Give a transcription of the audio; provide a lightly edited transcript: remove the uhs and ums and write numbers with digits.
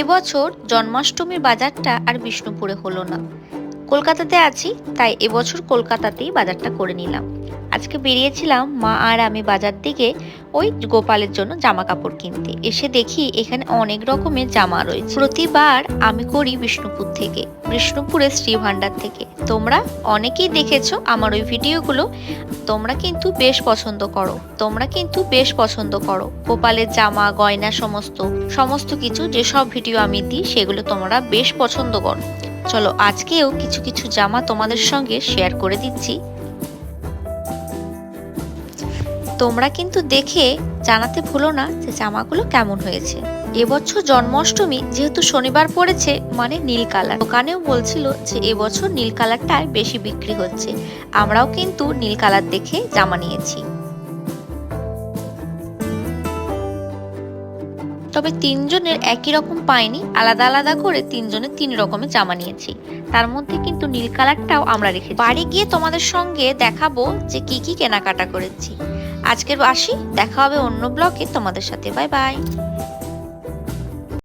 এবছর জন্মাষ্টমীর বাজারটা আর বিষ্ণুপুরে হলো না। কলকাতাতে আছি, তাই এবছর কলকাতাতেই বাজারটা করে নিলাম। আজকে বেরিয়েছিলাম মা আর আমি বাজার দিকে ওই গোপালের জন্য জামা কাপড় কিনতে। এসে দেখি এখানে অনেক রকমের জামা রয়েছে। প্রতিবার আমি করি বিষ্ণুপুর থেকে, বিষ্ণুপুরের শ্রীভান্ডার থেকে। তোমরা অনেকেই দেখেছো আমার ওই ভিডিওগুলো, তোমরা কিন্তু বেশ পছন্দ করো গোপালের জামা গয়না সমস্ত কিছু যেসব ভিডিও আমি দিই সেগুলো তোমরা বেশ পছন্দ করো। চলো আজকেও কিছু কিছু জামা তোমাদের সঙ্গে শেয়ার করে দিচ্ছি। তোমরা কিন্তু দেখে জানাতে ভুলো না যে জামাগুলো কেমন হয়েছে। এবছর জন্মাষ্টমী যেহেতু শনিবার পড়েছে, মানে নীল কালার। দোকানেও বলছিল যে এবছর নীল কালারটাই বেশি বিক্রি হচ্ছে। আমরাও কিন্তু নীল কালার দেখে জামা নিয়েছি। তবে তিনজনের একই রকম পাইনি, আলাদা আলাদা করে তিনজনের তিন রকমের জামা নিয়েছি। তার মধ্যে কিন্তু নীল কালারটাও আমরা রেখেছি। বাড়ি গিয়ে তোমাদের সঙ্গে দেখাবো যে কি কি কেনাকাটা করেছি। আজকের আসি, দেখা হবে অন্য ব্লগে তোমাদের সাথে। Bye bye.